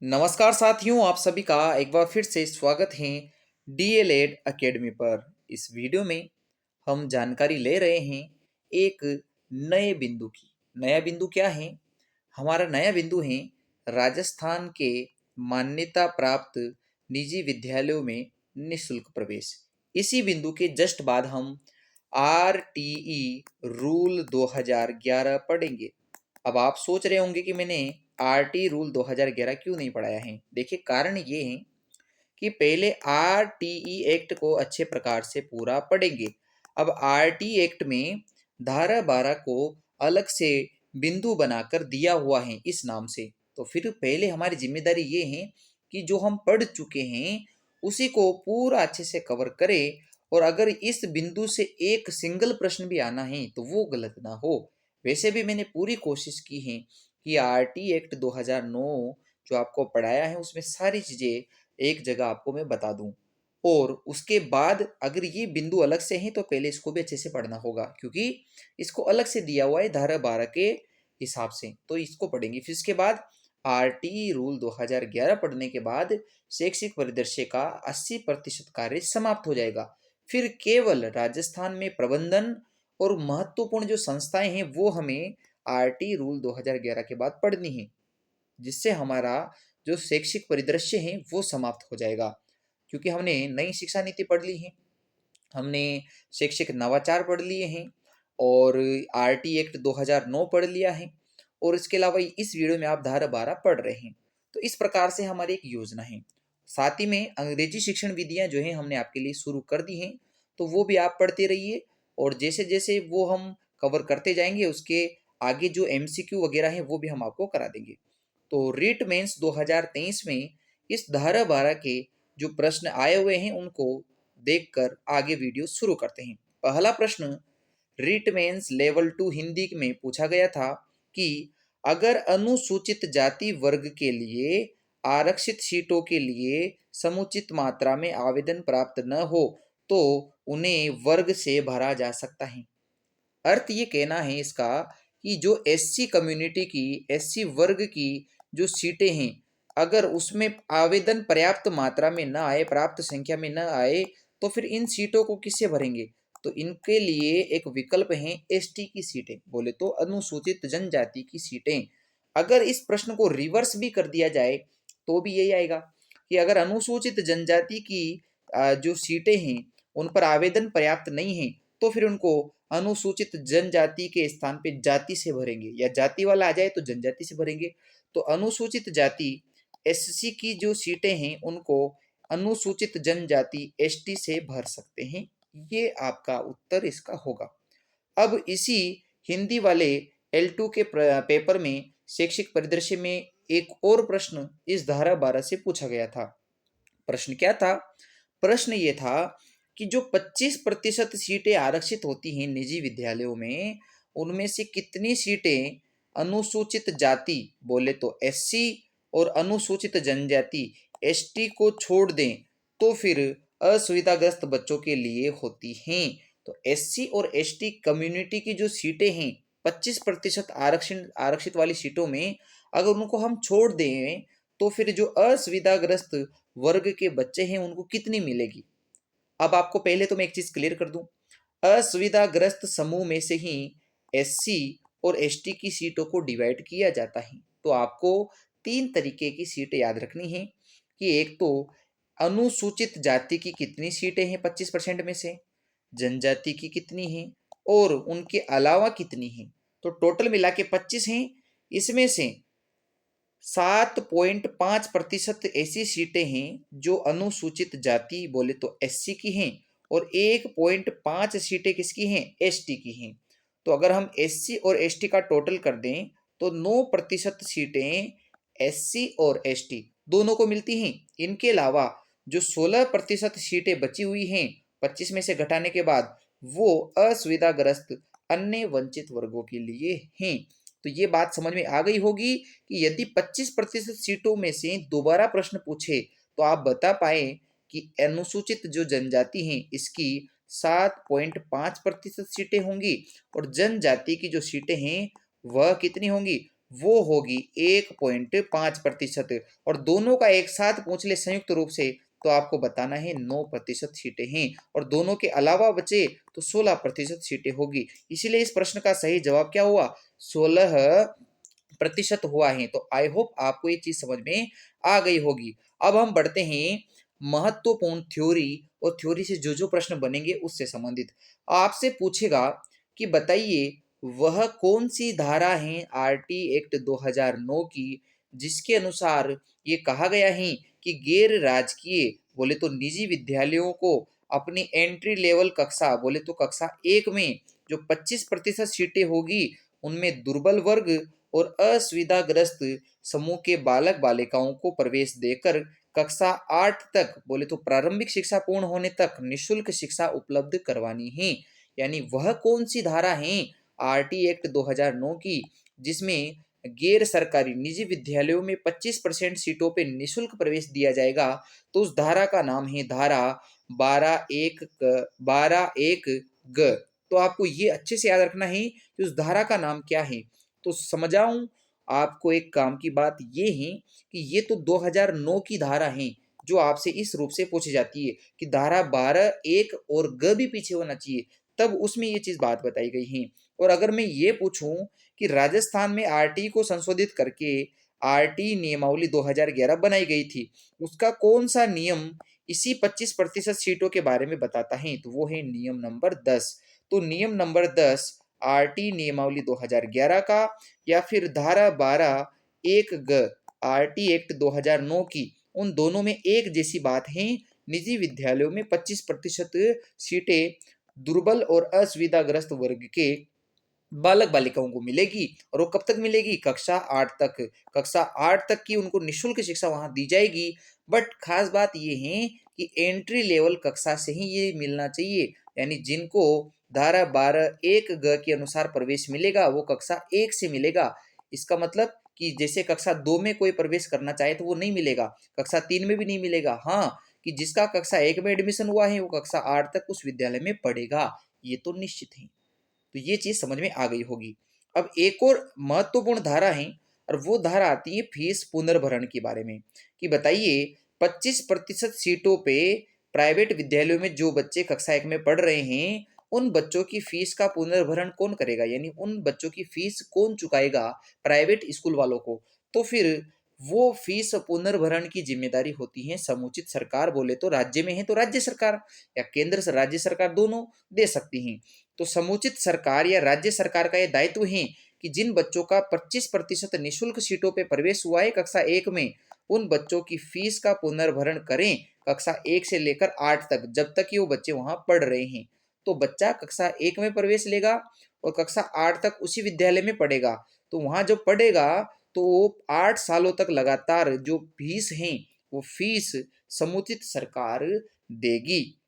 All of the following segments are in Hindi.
नमस्कार साथियों, आप सभी का एक बार फिर से स्वागत है डीएलएड एकेडमी पर। इस वीडियो में हम जानकारी ले रहे हैं एक नए बिंदु की। नया बिंदु क्या है? हमारा नया बिंदु है राजस्थान के मान्यता प्राप्त निजी विद्यालयों में निःशुल्क प्रवेश। इसी बिंदु के जस्ट बाद हम आरटीई रूल 2011 पढ़ेंगे। अब आप सोच रहे होंगे कि मैंने आरटी रूल 2011 क्यों नहीं पढ़ाया है। देखिए, कारण ये है कि पहले आरटीई एक्ट को अच्छे प्रकार से पूरा पढ़ेंगे। अब आरटी एक्ट में धारा 12 को अलग से बिंदु बनाकर दिया हुआ है इस नाम से। तो फिर पहले हमारी जिम्मेदारी ये है कि जो हम पढ़ चुके हैं उसी को पूरा अच्छे से कवर करें, और अगर इस बिंदु से एक सिंगल प्रश्न भी आना है तो वो गलत ना हो। वैसे भी मैंने पूरी कोशिश की है कि आरटी एक्ट 2009 जो आपको पढ़ाया है उसमें सारी चीज़ें एक जगह आपको मैं बता दूं। और उसके बाद अगर ये बिंदु अलग से हैं तो पहले इसको भी अच्छे से पढ़ना होगा, क्योंकि इसको अलग से दिया हुआ है धारा 12 के हिसाब से। तो इसको पढ़ेंगे। फिर इसके बाद आरटी रूल 2011 पढ़ने के बाद शैक्षिक परिदृश्य का 80% कार्य समाप्त हो जाएगा। फिर केवल राजस्थान में प्रबंधन और महत्वपूर्ण जो संस्थाएं हैं वो हमें आरटी रूल 2011 के बाद पढ़नी है, जिससे हमारा जो शैक्षिक परिदृश्य है वो समाप्त हो जाएगा। क्योंकि हमने नई शिक्षा नीति पढ़ ली है, हमने शैक्षिक नवाचार पढ़ लिए हैं, और आरटी एक्ट 2009 पढ़ लिया है, और इसके अलावा इस वीडियो में आप धारा 12 पढ़ रहे हैं। तो इस प्रकार से हमारी एक योजना है। साथ ही में अंग्रेजी शिक्षण विधियां जो है हमने आपके लिए शुरू कर दी हैं, तो वो भी आप पढ़ते रहिए। और जैसे जैसे वो हम कवर करते जाएंगे उसके आगे जो एमसीक्यू वगैरह है वो भी हम आपको करा देंगे। तो रीट मेंस 2023 में इस धारा 12 के जो प्रश्न आए हुए हैं उनको देखकर आगे वीडियो शुरू करते हैं। पहला प्रश्न रीट मेंस लेवल 2 हिंदी में पूछा गया था कि अगर अनुसूचित जाति वर्ग के लिए आरक्षित सीटों के लिए समुचित मात्रा में आवेदन प्राप्त न हो तो उन्हें वर्ग से भरा जा सकता है। अर्थ ये कहना है इसका कि जो एससी कम्युनिटी की, एससी वर्ग की जो सीटें हैं, अगर उसमें आवेदन पर्याप्त मात्रा में ना आए, पर्याप्त संख्या में ना आए, तो फिर इन सीटों को किससे भरेंगे? तो इनके लिए एक विकल्प है एसटी की सीटें, बोले तो अनुसूचित जनजाति की सीटें। अगर इस प्रश्न को रिवर्स भी कर दिया जाए तो भी यही आएगा कि अगर अनुसूचित जनजाति की जो सीटें हैं उन पर आवेदन पर्याप्त नहीं है तो फिर उनको अनुसूचित जनजाति के स्थान पे जाति से भरेंगे, या जाति वाला आ जाए तो जनजाति से भरेंगे। तो अनुसूचित जाति एससी की जो सीटें हैं उनको अनुसूचित जनजाति एसटी से भर सकते हैं। ये आपका उत्तर इसका होगा। अब इसी हिंदी वाले L2 के पेपर में शैक्षिक परिदृश्य में एक और प्रश्न इस धारा 12 से पूछा गया था। प्रश्न क्या था? प्रश्न ये था कि जो 25% सीटें आरक्षित होती हैं निजी विद्यालयों में, उनमें से कितनी सीटें अनुसूचित जाति, बोले तो एससी, और अनुसूचित जनजाति एसटी को छोड़ दें तो फिर असुविधाग्रस्त बच्चों के लिए होती हैं। तो एससी और एसटी कम्युनिटी की जो सीटें हैं 25% आरक्षित वाली सीटों में अगर उनको हम छोड़ दें तो फिर जो असुविधाग्रस्त वर्ग के बच्चे हैं उनको कितनी मिलेगी? अब आपको पहले तो मैं एक चीज क्लियर कर दूं, असुविधाग्रस्त समूह में से ही एससी और एसटी की सीटों को डिवाइड किया जाता है। तो आपको 3 तरीके की सीटें याद रखनी है कि एक तो अनुसूचित जाति की कितनी सीटें हैं 25% में से, जनजाति की कितनी हैं, और उनके अलावा कितनी हैं। तो टोटल मिला के 25 हैं। इसमें से 7.5% ऐसी सीटें हैं जो अनुसूचित जाति, बोले तो एससी की हैं, और 1.5 सीटें किसकी हैं? एसटी की हैं। तो अगर हम एससी और एसटी का टोटल कर दें तो 9% सीटें एससी और एसटी दोनों को मिलती हैं। इनके अलावा जो 16% सीटें बची हुई हैं 25 में से घटाने के बाद, वो असुविधाग्रस्त अन्य वंचित वर्गों के लिए हैं। तो ये बात समझ में आ गई होगी कि यदि 25% सीटों में से दोबारा प्रश्न पूछे तो आप बता पाए कि अनुसूचित जो जनजाति है इसकी 7.5% सीटें होंगी, और जनजाति की जो सीटें हैं वह कितनी होंगी? वो होगी 1.5%। और दोनों का एक साथ पूछ ले संयुक्त रूप से तो आपको बताना है 9% सीटें हैं, और दोनों के अलावा बचे तो 16% सीटें होगी। इसीलिए इस प्रश्न का सही जवाब क्या हुआ, 16% हुआ है। तो आई होप आपको ये चीज समझ में आ गई होगी। अब हम बढ़ते हैं महत्वपूर्ण थ्योरी, और थ्योरी से जो जो प्रश्न बनेंगे उससे संबंधित आपसे पूछेगा कि बताइए वह कौन सी धारा है आरटी एक्ट 2009 की जिसके अनुसार ये कहा गया है कि गैर राजकीय बोले तो निजी विद्यालयों को अपनी एंट्री लेवल कक्षा बोले तो कक्षा 1 में जो 25% सीटें होगी उनमें दुर्बल वर्ग और असुविधाग्रस्त समूह के बालक बालिकाओं को प्रवेश देकर कक्षा 8 तक बोले तो प्रारंभिक शिक्षा पूर्ण होने तक निशुल्क शिक्षा उपलब्ध करवानी है। यानी वह कौन सी धारा है आरटी एक्ट 2009 की जिसमें गैर सरकारी निजी विद्यालयों में 25% सीटों पे निशुल्क प्रवेश दिया जाएगा। तो उस धारा का नाम है धारा 12(1) ग। तो आपको ये अच्छे से याद रखना है कि उस धारा का नाम क्या है। तो समझाऊं आपको, एक काम की बात ये है कि ये तो 2009 की धारा है जो आपसे इस रूप से पूछी जाती है कि धारा 12(1) और ग भी पीछे होना चाहिए, तब उसमें ये चीज बात बताई गई है। और अगर मैं ये पूछूं कि राजस्थान में आरटी को संशोधित करके आरटी नियमावली 2011 बनाई गई थी, उसका कौन सा नियम इसी 25% सीटों के बारे में बताता है, तो वो है नियम नंबर 10। तो नियम नंबर 10 आरटी नियमावली 2011 का या फिर धारा 12(1) ग आरटी एक्ट 2009 की, उन दोनों में एक जैसी बात है। निजी विद्यालयों में 25% सीटें दुर्बल और असुविधाग्रस्त वर्ग के बालक बालिकाओं को मिलेगी, और वो कब तक मिलेगी, कक्षा 8 तक। कक्षा 8 तक की उनको निशुल्क शिक्षा वहां दी जाएगी। बट खास बात ये है कि एंट्री लेवल कक्षा से ही ये मिलना चाहिए, यानी जिनको धारा 12(1) ग के अनुसार प्रवेश मिलेगा वो कक्षा 1 से मिलेगा। इसका मतलब कि जैसे कक्षा 2 में कोई प्रवेश करना चाहे तो वो नहीं मिलेगा, कक्षा 3 में भी नहीं मिलेगा। हाँ, कि जिसका कक्षा 1 में एडमिशन हुआ है वो कक्षा 8 तक उस विद्यालय में पढ़ेगा, ये तो निश्चित है। तो ये चीज समझ में आ गई होगी। अब एक और महत्वपूर्ण धारा है, और वो धारा आती है फीस पुनर्भरण के बारे में कि बताइए 25% सीटों पे प्राइवेट विद्यालयों में जो बच्चे कक्षा 1 में पढ़ रहे हैं उन बच्चों की फीस का पुनर्भरण कौन करेगा, यानी उन बच्चों की फीस कौन चुकाएगा प्राइवेट स्कूल वालों को। तो फिर वो फीस पुनर्भरण की जिम्मेदारी होती है समुचित सरकार, बोले तो राज्य में है तो राज्य सरकार या केंद्र से राज्य सरकार दोनों दे सकती हैं। तो समुचित सरकार या राज्य सरकार का यह दायित्व है कि जिन बच्चों का 25% निःशुल्क सीटों पर प्रवेश हुआ है कक्षा 1 में, उन बच्चों की फीस का पुनर्भरण करें कक्षा 1 से लेकर 8 तक, जब तक कि वो बच्चे वहां पढ़ रहे हैं। तो बच्चा कक्षा 1 में प्रवेश लेगा और कक्षा 8 तक उसी विद्यालय में पढ़ेगा। तो वहां जब पढ़ेगा तो 8 सालों तक लगातार जो फीस है वो फीस समुचित सरकार देगी।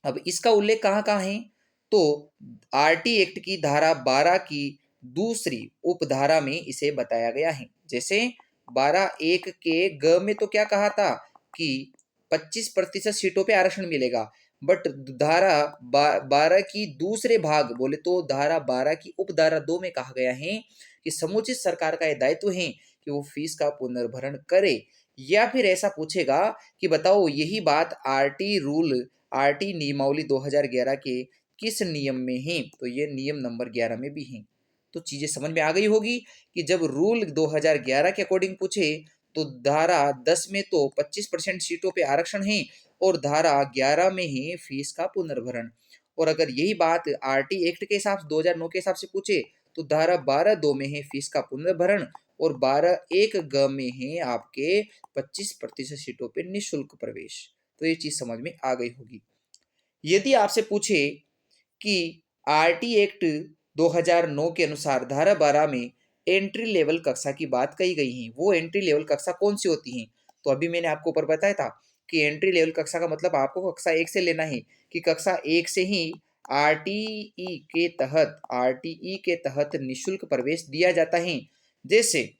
अब इसका उल्लेख कहाँ कहाँ है, तो आरटी एक्ट की धारा 12 की दूसरी उपधारा में इसे बताया गया है। जैसे 12(1) के ग में तो क्या कहा था कि 25% सीटों पे आरक्षण मिलेगा, बट धारा 12 की दूसरे भाग बोले तो धारा 12 की उपधारा 2 में कहा गया है कि समुचित सरकार का यह दायित्व है कि वो फीस का पुनर्भरण करे। या फिर ऐसा पूछेगा कि बताओ यही बात आरटी नियमावली 2011 के किस नियम में है, तो ये नियम नंबर 11 में भी है। तो चीजें समझ में आ गई होगी कि जब रूल 2011 के अकॉर्डिंग पूछे तो धारा 10 में तो 25% सीटों पे आरक्षण है, और धारा 11 में है फीस का पुनर्भरण। और अगर यही बात आरटी एक्ट के हिसाब से 2009 के हिसाब से पूछे तो धारा 12(2) में है फीस का पुनर्भरण, और 12(1) ग में है आपके 25% सीटों पे निःशुल्क प्रवेश। तो ये चीज समझ में आ गई होगी। यदि आपसे पूछे कि आरटी एक्ट 2009 के अनुसार धारा 12 में एंट्री लेवल कक्षा की बात कही गई है, वो एंट्री लेवल कक्षा कौन सी होती है, तो अभी मैंने आपको ऊपर बताया था कि एंट्री लेवल कक्षा का मतलब आपको कक्षा 1 से लेना है कि कक्षा 1 से ही आरटीई के तहत निःशुल्क प्रवेश दिया जाता है। जैसे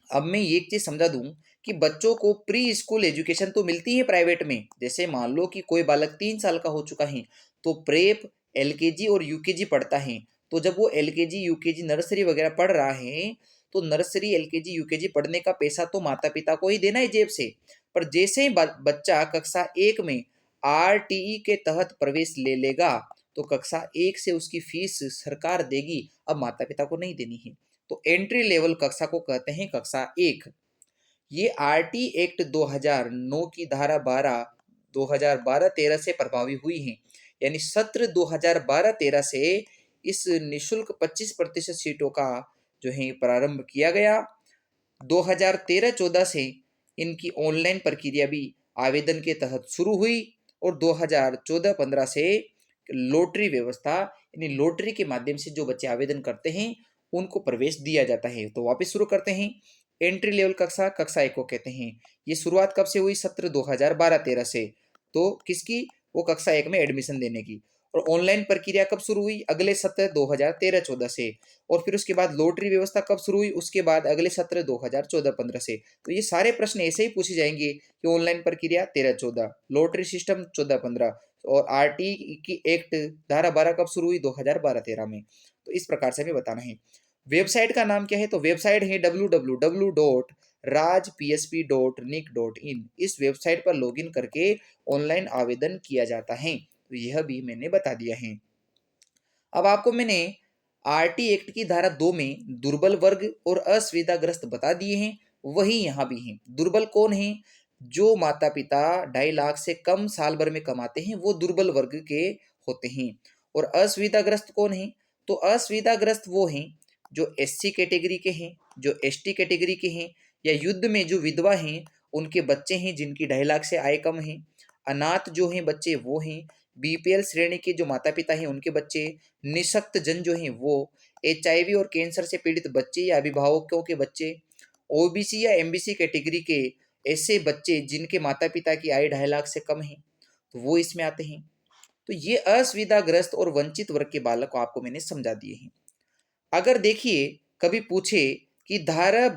अब मैं एक चीज समझा दूं कि बच्चों को प्री स्कूल एजुकेशन तो मिलती है प्राइवेट में। जैसे मान लो कि कोई बालक 3 साल का हो चुका है तो प्रेप, एलकेजी और यूकेजी पढ़ता है। तो जब वो एलकेजी यूकेजी नर्सरी वगैरह पढ़ रहा है तो नर्सरी एलकेजी यूकेजी पढ़ने का पैसा तो माता पिता को ही देना है जेब से। पर जैसे ही बच्चा कक्षा 1 में आरटीई के तहत प्रवेश ले लेगा तो कक्षा 1 से उसकी फीस सरकार देगी, अब माता पिता को नहीं देनी है। तो एंट्री लेवल कक्षा को कहते हैं कक्षा 1। ये आरटी एक्ट 2009 की धारा 12 2012-13 से प्रभावी हुई है। यानी सत्र 2012-13 से इस निशुल्क 25% सीटों का जो है प्रारंभ किया गया। 2013-14 से इनकी ऑनलाइन प्रक्रिया भी आवेदन के तहत शुरू हुई और 2014-15 से लॉटरी व्यवस्था, यानी लॉटरी के माध्यम से जो बच्चे आवेदन करते हैं उनको प्रवेश दिया जाता है। तो वापस शुरू करते हैं। एंट्री लेवल कक्षा कक्षा 1 को कहते हैं। ये शुरुआत कब से हुई? सत्र 2012-13 से। तो किसकी? वो कक्षा 1 में एडमिशन देने की। और ऑनलाइन प्रक्रिया कब शुरू हुई? अगले सत्र 2013-14 से। और फिर उसके बाद लॉटरी व्यवस्था कब शुरू हुई? उसके बाद अगले सत्र 2014-15 से। तो ये सारे प्रश्न ऐसे ही पूछे जाएंगे कि ऑनलाइन प्रक्रिया 13-14, लॉटरी सिस्टम 14-15 और आरटी की एक्ट धारा 12 कब शुरू हुई? 2012-13 में। तो इस प्रकार से हमें बताना है। वेबसाइट का नाम क्या है? तो वेबसाइट है www.rajpsp.nic.in। इस वेबसाइट पर लॉगिन करके ऑनलाइन आवेदन किया जाता है। तो यह भी मैंने बता दिया है। अब आपको मैंने आरटी एक्ट की धारा 2 में दुर्बल वर्ग और असुविधाग्रस्त बता दिए हैं, वही यहाँ भी हैं। दुर्बल कौन है? जो माता पिता 2.5 लाख से कम साल भर में कमाते हैं वो दुर्बल वर्ग के होते हैं। और असुविधाग्रस्त कौन है? तो असुविधाग्रस्त वो हैं जो एससी कैटेगरी के हैं, जो एसटी कैटेगरी के हैं, या युद्ध में जो विधवा हैं उनके बच्चे हैं जिनकी 2.5 लाख से आय कम है। अनाथ जो हैं बच्चे वो हैं। बीपीएल श्रेणी के जो माता पिता हैं उनके बच्चे। निःशक्त जन जो हैं वो। एचआईवी और कैंसर से पीड़ित बच्चे या अभिभावकों के बच्चे। ओबीसी या एमबीसी कैटेगरी के ऐसे बच्चे जिनके माता पिता की आय 2.5 लाख से कम है, तो वो इसमें आते हैं। तो ये असुविधाग्रस्त और वंचित वर्ग के बालक को आपको मैंने समझा दिए हैं। अगर देखिए कभी पूछे कि धारा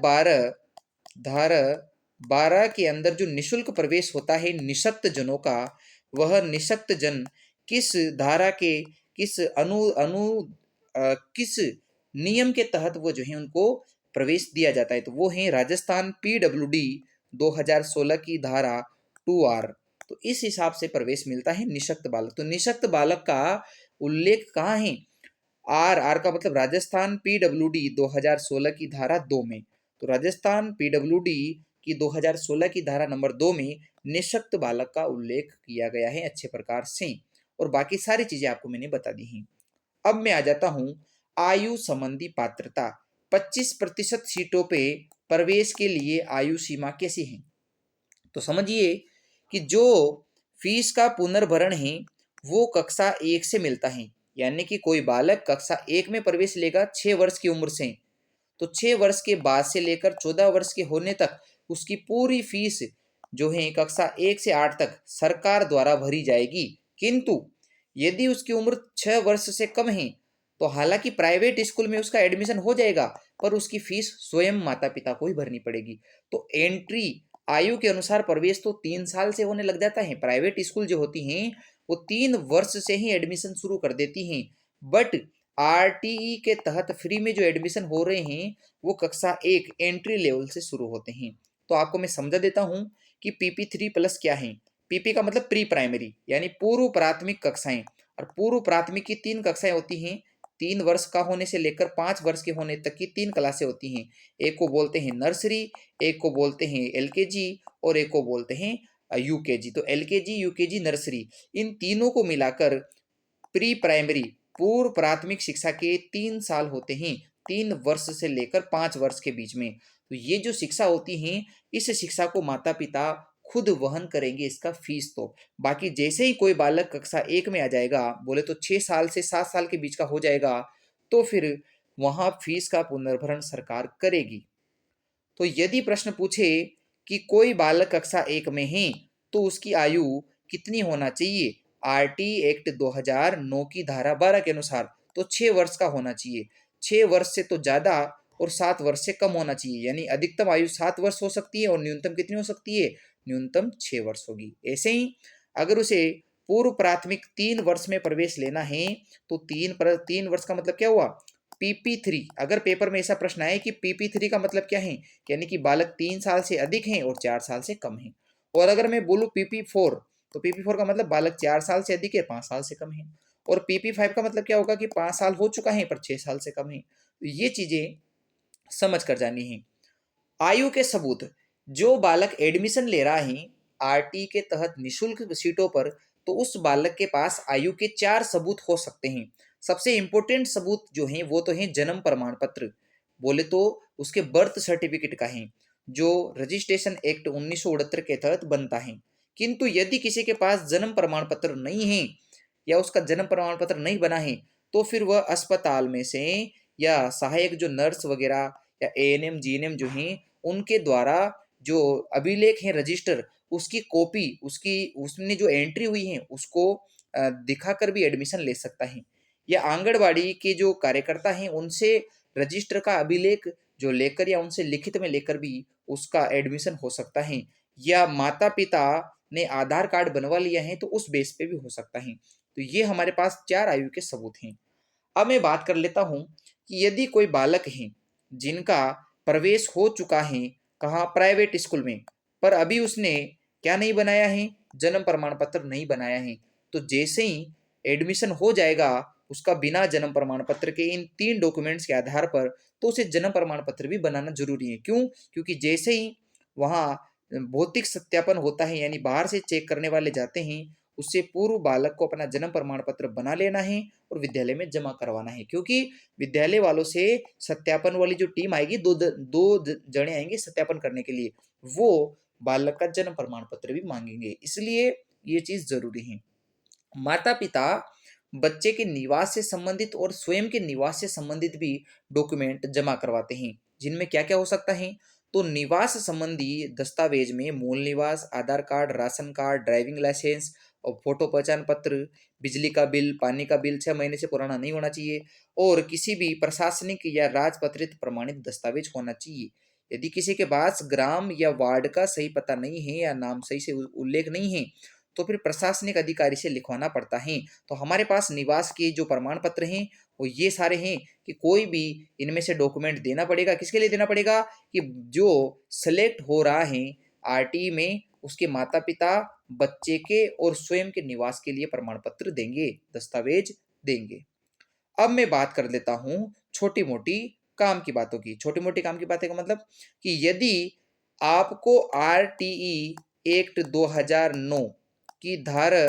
12 के अंदर जो निशुल्क प्रवेश होता है निःशक्त जनों का, वह निःशक्त जन किस धारा के किस अनु अनु किस नियम के तहत वो जो है उनको प्रवेश दिया जाता है? तो वो है राजस्थान पीडब्ल्यूडी 2016 की धारा 2R। तो इस हिसाब से प्रवेश मिलता है निःशक्त बालक। तो निःशक्त बालक का उल्लेख कहाँ है? आर का मतलब राजस्थान पीडब्ल्यूडी 2016 की धारा 2 में। तो राजस्थान पीडब्ल्यूडी की 2016 की धारा नंबर 2 में निःशक्त बालक का उल्लेख किया गया है अच्छे प्रकार से। और बाकी सारी चीजें आपको मैंने बता दी हैं। अब मैं आ जाता हूं आयु संबंधी पात्रता। 25% सीटों पे प्रवेश के लिए आयु सीमा कैसी है? तो समझिए कि जो फीस का पुनर्भरण है वो कक्षा 1 से मिलता है। यानी कि कोई बालक कक्षा 1 में प्रवेश लेगा 6 वर्ष की उम्र से, तो 6 वर्ष के बाद से लेकर 14 वर्ष के होने तक उसकी पूरी फीस जो है कक्षा 1 से 8 तक सरकार द्वारा भरी जाएगी। किंतु यदि उसकी उम्र 6 वर्ष से कम है तो हालांकि प्राइवेट स्कूल में उसका एडमिशन हो जाएगा पर उसकी फीस स्वयं माता पिता को ही भरनी पड़ेगी। तो एंट्री आयु के अनुसार प्रवेश तो 3 साल से होने लग जाता है। प्राइवेट स्कूल जो होती हैं वो 3 वर्ष से ही एडमिशन शुरू कर देती हैं। बट आरटीई के तहत फ्री में जो एडमिशन हो रहे हैं वो कक्षा 1 एंट्री लेवल से शुरू होते हैं। तो आपको मैं समझा देता हूं कि PP3+ क्या है। पीपी का मतलब प्री प्राइमरी यानी पूर्व प्राथमिक कक्षाएं। और पूर्व प्राथमिक की 3 कक्षाएं होती हैं। 3 वर्ष का होने से लेकर 5 वर्ष के होने तक की 3 क्लासें होती हैं। एक को बोलते हैं नर्सरी, एक को बोलते हैं एलकेजी और एक को बोलते हैं यूकेजी। तो एलकेजी यूकेजी नर्सरी इन तीनों को मिलाकर प्री प्राइमरी पूर्व प्राथमिक शिक्षा के 3 साल होते हैं। 3 वर्ष से लेकर 5 वर्ष के बीच में। तो ये जो शिक्षा होती है इस शिक्षा को माता पिता खुद वहन करेंगे इसका फीस। तो बाकी जैसे ही कोई बालक कक्षा 1 में आ जाएगा, बोले तो 6 साल से 7 साल के बीच का हो जाएगा, तो फिर वहां फीस का पुनर्भरण सरकार करेगी। तो यदि प्रश्न पूछे कि कोई बालक कक्षा 1 में है तो उसकी आयु कितनी होना चाहिए? आरटी एक्ट 2009 की धारा 12 के अनुसार तो 6 वर्ष का होना चाहिए। 6 वर्ष से तो ज्यादा और 7 वर्ष से कम होना चाहिए। यानी अधिकतम आयु 7 वर्ष हो सकती है और न्यूनतम कितनी हो सकती है? न्यूनतम 6 वर्ष होगी। ऐसे ही अगर उसे पूर्व प्राथमिक 3 वर्ष में प्रवेश लेना है तो 3 वर्ष का मतलब क्या हुआ? PP3, अगर पेपर में ऐसा प्रश्न आए कि PP3 का मतलब क्या है, यानी कि बालक 3 साल से अधिक हैं और 4 साल से कम हैं। और अगर मैं बोलूँ PP4, तो PP4 का मतलब बालक 4 साल से अधिक है, 5 साल से कम है। और PP5 का मतलब क्या होगा कि 5 साल हो चुका है पर 6 साल से कम है। तो ये चीजें समझ कर जानी है। आयु के सबूत, जो बालक एडमिशन ले रहा है आरटी के तहत निशुल्क सीटों पर, तो उस बालक के पास आयु के 4 सबूत हो सकते हैं। सबसे इंपॉर्टेंट सबूत जो हैं वो तो हैं जन्म प्रमाण पत्र, बोले तो उसके बर्थ सर्टिफिकेट का है, जो रजिस्ट्रेशन एक्ट 1969 के तहत बनता है। किंतु यदि किसी के पास जन्म प्रमाण पत्र नहीं है या उसका जन्म प्रमाण पत्र नहीं बना है, तो फिर वह अस्पताल में से या सहायक जो नर्स वगैरह या एएनएम जीएनएम जो हैं उनके द्वारा जो अभिलेख है रजिस्टर, उसकी कॉपी, उसकी उसमें जो एंट्री हुई है उसको दिखाकर भी एडमिशन ले सकता है। या आंगनबाड़ी के जो कार्यकर्ता हैं उनसे रजिस्टर का अभिलेख जो लेकर या उनसे लिखित में लेकर भी उसका एडमिशन हो सकता है। या माता पिता ने आधार कार्ड बनवा लिया है तो उस बेस पे भी हो सकता है। तो ये हमारे पास 4 आयु के सबूत हैं। अब मैं बात कर लेता हूँ कि यदि कोई बालक है जिनका प्रवेश हो चुका है कहाँ, प्राइवेट स्कूल में, पर अभी उसने क्या नहीं बनाया है, जन्म प्रमाण पत्र नहीं बनाया है, तो जैसे ही एडमिशन हो जाएगा उसका बिना जन्म प्रमाण पत्र के इन 3 डॉक्यूमेंट्स के आधार पर, तो उसे जन्म प्रमाण पत्र भी बनाना जरूरी है। क्यों? क्योंकि जैसे ही वहाँ भौतिक सत्यापन होता है यानी बाहर से चेक करने वाले जाते हैं, उससे पूर्व बालक को अपना जन्म प्रमाण पत्र बना लेना है और विद्यालय में जमा करवाना है। क्योंकि विद्यालय वालों से सत्यापन वाली जो टीम आएगी, दो जने आएंगे सत्यापन करने के लिए, वो बालक का जन्म प्रमाण पत्र भी मांगेंगे, इसलिए ये चीज जरूरी है। माता पिता बच्चे के निवास से संबंधित और स्वयं के निवास से संबंधित भी डॉक्यूमेंट जमा करवाते हैं, जिनमें क्या क्या हो सकता है, तो निवास संबंधी दस्तावेज में मूल निवास, Aadhaar card, ration card, driving licence और फोटो पहचान पत्र, बिजली का बिल, पानी का बिल 6 महीने से पुराना नहीं होना चाहिए, और किसी भी प्रशासनिक या राजपत्रित प्रमाणित दस्तावेज होना चाहिए। यदि किसी के पास ग्राम या वार्ड का सही पता नहीं है या नाम सही से उल्लेख नहीं है, तो फिर प्रशासनिक अधिकारी से लिखवाना पड़ता है। तो हमारे पास निवास के जो प्रमाण पत्र हैं वो ये सारे हैं कि कोई भी इनमें से डॉक्यूमेंट देना पड़ेगा। किसके लिए देना पड़ेगा? कि जो सेलेक्ट हो रहा है आरटी में उसके माता पिता बच्चे के और स्वयं के निवास के लिए प्रमाण पत्र देंगे, दस्तावेज देंगे। अब मैं बात कर लेता हूं छोटी मोटी काम की बातों की। छोटी मोटी काम की बातें का मतलब कि यदि आपको आरटीई एक्ट 2009 की धारा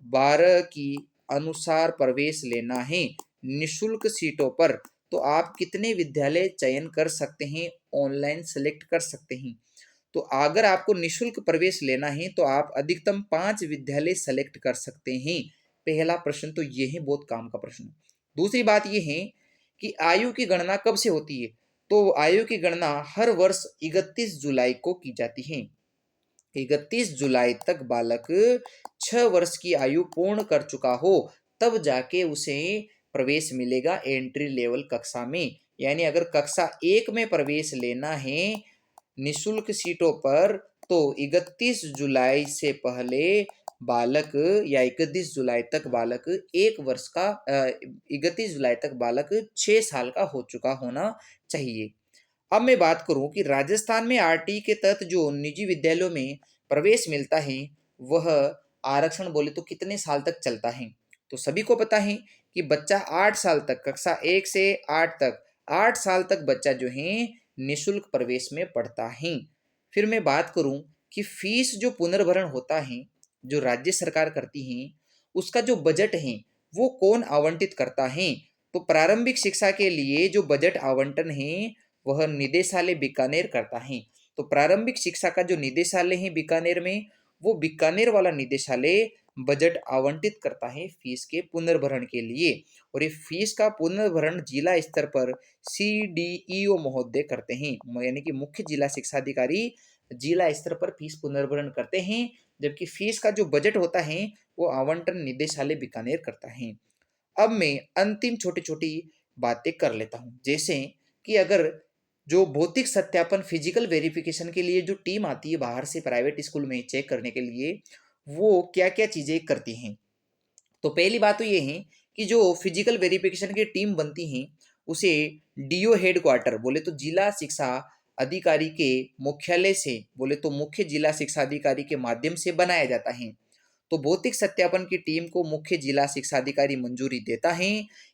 12 की अनुसार प्रवेश लेना है निशुल्क सीटों पर, तो आप कितने विद्यालय चयन कर सकते हैं, ऑनलाइन सेलेक्ट कर सकते हैं। तो अगर आपको निशुल्क प्रवेश लेना है तो आप अधिकतम 5 विद्यालय सेलेक्ट कर सकते हैं। पहला प्रश्न तो ये है, बहुत काम का प्रश्न। दूसरी बात ये है कि आयु की गणना कब से होती है, तो आयु की गणना हर वर्ष 31 जुलाई को की जाती है। 31 जुलाई तक बालक 6 वर्ष की आयु पूर्ण कर चुका हो तब जाके उसे प्रवेश मिलेगा एंट्री लेवल कक्षा में। यानी अगर कक्षा 1 में प्रवेश लेना है निशुल्क सीटों पर, तो 31 जुलाई से पहले बालक या 31 जुलाई तक बालक 1 वर्ष का 31 जुलाई तक बालक 6 साल का हो चुका होना चाहिए। अब मैं बात करूं कि राजस्थान में आरटी के तहत जो निजी विद्यालयों में प्रवेश मिलता है वह आरक्षण बोले तो कितने साल तक चलता है। तो सभी को पता है कि बच्चा 8 साल तक, कक्षा 1 से 8 तक, 8 साल तक बच्चा जो है निशुल्क प्रवेश में पढ़ता है। फिर मैं बात करूं कि फीस जो पुनर्भरण होता है जो राज्य सरकार करती है, उसका जो बजट है वो कौन आवंटित करता है। तो प्रारंभिक शिक्षा के लिए जो बजट आवंटन है वह निदेशालय बीकानेर करता है। तो प्रारंभिक शिक्षा का जो निदेशालय है बीकानेर में, वो बीकानेर वाला निदेशालय बजट आवंटित करता है फीस के पुनर्भरण के लिए। और ये फीस का पुनर्भरण जिला स्तर पर सीडीईओ महोदय करते हैं, यानी कि मुख्य जिला शिक्षा अधिकारी जिला स्तर पर फीस पुनर्भरण करते हैं, जबकि फीस का जो बजट होता है वो आवंटन निदेशालय बीकानेर करता है। अब मैं अंतिम छोटी छोटी बातें कर लेता हूं, जैसे कि अगर जो भौतिक सत्यापन फिजिकल वेरिफिकेशन के लिए जो टीम आती है बाहर से प्राइवेट स्कूल में चेक करने के लिए, वो क्या क्या चीजें करती हैं। तो पहली बात तो ये है कि जो फिजिकल वेरिफिकेशन की टीम बनती है उसे डीओ हेडक्वार्टर बोले तो जिला शिक्षा अधिकारी के मुख्यालय से बोले तो मुख्य जिला शिक्षा अधिकारी के माध्यम से बनाया जाता है। तो भौतिक सत्यापन की टीम को मुख्य जिला शिक्षा अधिकारी मंजूरी देता है।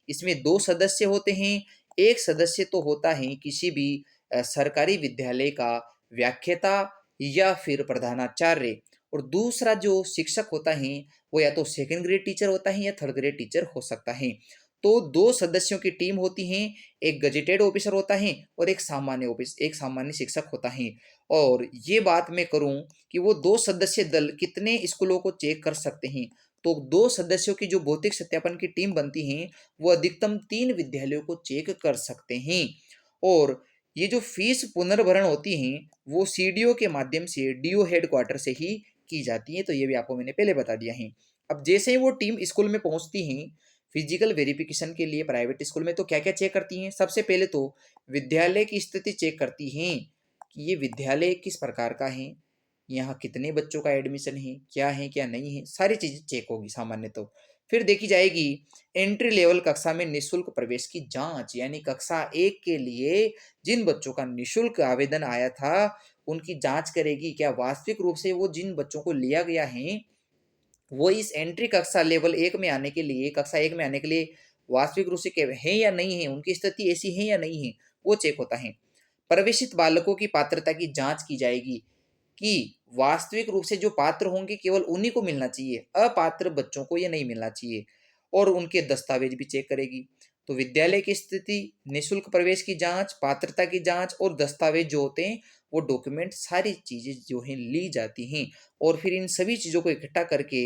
इसमें 2 सदस्य होते हैं। एक सदस्य तो होता है किसी भी सरकारी विद्यालय का व्याख्याता या फिर प्रधानाचार्य, और दूसरा जो शिक्षक होता है वो या तो सेकंड ग्रेड टीचर होता है या थर्ड ग्रेड टीचर हो सकता है। तो 2 सदस्यों की टीम होती है, एक गजेटेड ऑफिसर होता है और एक सामान्य शिक्षक होता है। और ये बात मैं करूं कि वो 2 सदस्य दल कितने स्कूलों को चेक कर सकते हैं, तो 2 सदस्यों की जो भौतिक सत्यापन की टीम बनती है वो अधिकतम 3 विद्यालयों को चेक कर सकते हैं। और ये जो फीस पुनर्भरण होती है वो सीडीओ के माध्यम से डीओ हेडक्वार्टर से ही की जाती है। तो ये भी आपको मैंने पहले बता दिया है। अब जैसे ही वो टीम स्कूल में पहुंचती है फिजिकल वेरिफिकेशन के लिए प्राइवेट स्कूल में, तो क्या क्या चेक करती हैं? सबसे पहले तो विद्यालय की स्थिति चेक करती हैं कि ये विद्यालय किस प्रकार का है, यहाँ कितने बच्चों का एडमिशन है क्या नहीं है, सारी चीजें चेक होगी सामान्य। तो फिर देखी जाएगी एंट्री लेवल कक्षा में निशुल्क प्रवेश की जांच, यानी कक्षा 1 के लिए जिन बच्चों का निशुल्क आवेदन आया था उनकी जांच करेगी, क्या वास्तविक रूप से वो जिन बच्चों को लिया गया है वो इस एंट्री कक्षा लेवल 1 में आने के लिए, कक्षा 1 में आने के लिए वास्तविक रूप से है या नहीं है, उनकी स्थिति ऐसी है या नहीं है, वो चेक होता है। प्रवेशित बालकों की पात्रता की जांच की जाएगी कि वास्तविक रूप से जो पात्र होंगे केवल उन्हीं को मिलना चाहिए, अपात्र बच्चों को ये नहीं मिलना चाहिए। और उनके दस्तावेज भी चेक करेगी। तो विद्यालय की स्थिति, निशुल्क प्रवेश की जांच, पात्रता की जांच और दस्तावेज जो होते हैं वो डॉक्यूमेंट, सारी चीजें जो है ली जाती हैं। और फिर इन सभी चीजों को इकट्ठा करके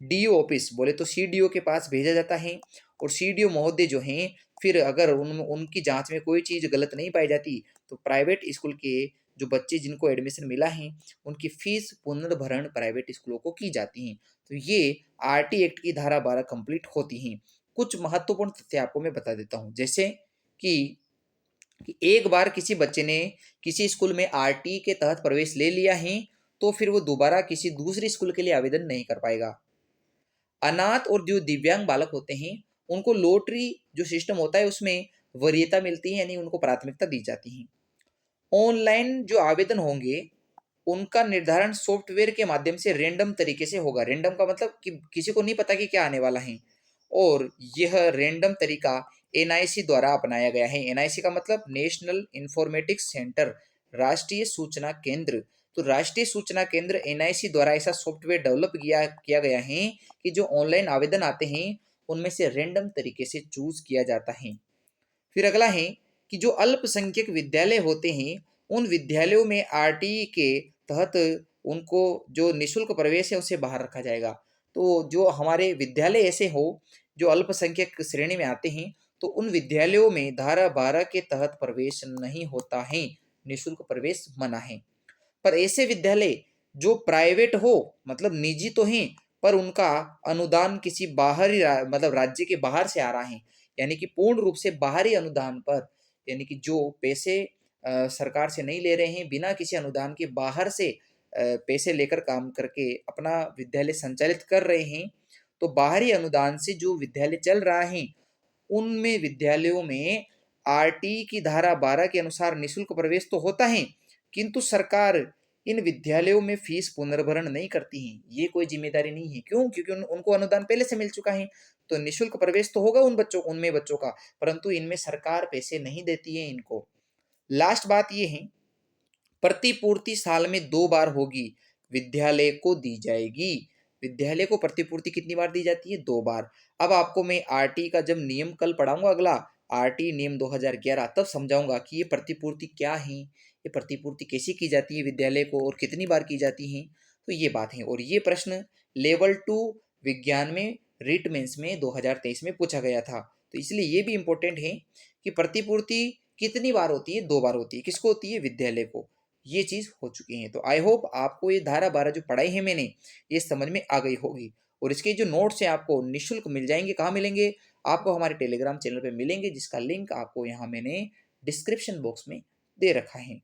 डीओ ऑफिस बोले तो सीडीओ के पास भेजा जाता है। और सीडीओ महोदय जो हैं फिर अगर उनकी जांच में कोई चीज गलत नहीं पाई जाती तो प्राइवेट स्कूल के जो बच्चे जिनको एडमिशन मिला है उनकी फीस पुनर्भरण प्राइवेट स्कूलों को की जाती है। तो ये आरटी एक्ट की धारा 12 कंप्लीट होती हैं। कुछ महत्वपूर्ण तथ्य आपको मैं बता देता हूँ, जैसे कि एक बार किसी बच्चे ने किसी स्कूल में आरटी के तहत प्रवेश ले लिया है तो फिर वो दोबारा किसी दूसरे स्कूल के लिए आवेदन नहीं कर पाएगा। अनाथ और जो दिव्यांग बालक होते हैं उनको लॉटरी जो सिस्टम होता है उसमें वरीयता मिलती है, यानी उनको प्राथमिकता दी जाती है। ऑनलाइन जो आवेदन होंगे उनका निर्धारण सॉफ्टवेयर के माध्यम से रैंडम तरीके से होगा। रैंडम का मतलब कि किसी को नहीं पता कि क्या आने वाला है, और यह रैंडम तरीका एनआईसी द्वारा अपनाया गया है। एनआईसी का मतलब नेशनल इंफॉर्मेटिक्स सेंटर, राष्ट्रीय सूचना केंद्र। तो राष्ट्रीय सूचना केंद्र एनआईसी द्वारा ऐसा सॉफ्टवेयर डेवलप किया गया है कि जो ऑनलाइन आवेदन आते हैं उनमें से रैंडम तरीके से चूज किया जाता है। फिर अगला है कि जो अल्पसंख्यक विद्यालय होते हैं उन विद्यालयों में आरटीई के तहत उनको जो निशुल्क प्रवेश है उसे बाहर रखा जाएगा। तो जो हमारे विद्यालय ऐसे हो जो अल्पसंख्यक श्रेणी में आते हैं तो उन विद्यालयों में धारा 12 के तहत प्रवेश नहीं होता है, निशुल्क प्रवेश मना है। पर ऐसे विद्यालय जो प्राइवेट हो, मतलब निजी तो हैं पर उनका अनुदान किसी बाहरी मतलब राज्य के बाहर से आ रहा है, यानी कि पूर्ण रूप से बाहरी अनुदान पर, यानी कि जो पैसे सरकार से नहीं ले रहे हैं, बिना किसी अनुदान के बाहर से पैसे लेकर काम करके अपना विद्यालय संचालित कर रहे हैं, तो बाहरी अनुदान से जो विद्यालय चल रहा है उनमें विद्यालयों में आरटी की धारा 12 के अनुसार निशुल्क प्रवेश तो होता है, किंतु सरकार इन विद्यालयों में फीस पुनर्भरण नहीं करती है। ये कोई जिम्मेदारी नहीं है। क्यों? क्योंकि उनको अनुदान पहले से मिल चुका है। तो निशुल्क प्रवेश तो होगा उनमें बच्चों का, परंतु इनमें सरकार पैसे नहीं देती है इनको। लास्ट बात ये है, प्रतिपूर्ति साल में 2 बार होगी, विद्यालय को दी जाएगी। विद्यालय को प्रतिपूर्ति कितनी बार दी जाती है? 2 बार। अब आपको मैं आरटी का जब नियम कल पढ़ाऊंगा, अगला आरटी नियम 2011, तब समझाऊंगा कि ये प्रतिपूर्ति क्या है, ये प्रतिपूर्ति कैसी की जाती है विद्यालय को और कितनी बार की जाती है। तो ये बात है। और ये प्रश्न लेवल 2 विज्ञान में रिट मेंस में 2023 में पूछा गया था। तो इसलिए ये भी इंपॉर्टेंट है कि प्रतिपूर्ति कितनी बार होती है? 2 बार होती है। किसको होती है? विद्यालय को। ये चीज हो चुकी है। तो आई होप आपको ये धारा 12 जो पढ़ाई है मैंने, ये समझ में आ गई होगी। और इसके जो नोट्स हैं आपको निशुल्क मिल जाएंगे। कहाँ मिलेंगे? आपको हमारे टेलीग्राम चैनल पे मिलेंगे, जिसका लिंक आपको यहाँ मैंने डिस्क्रिप्शन बॉक्स में दे रखा है।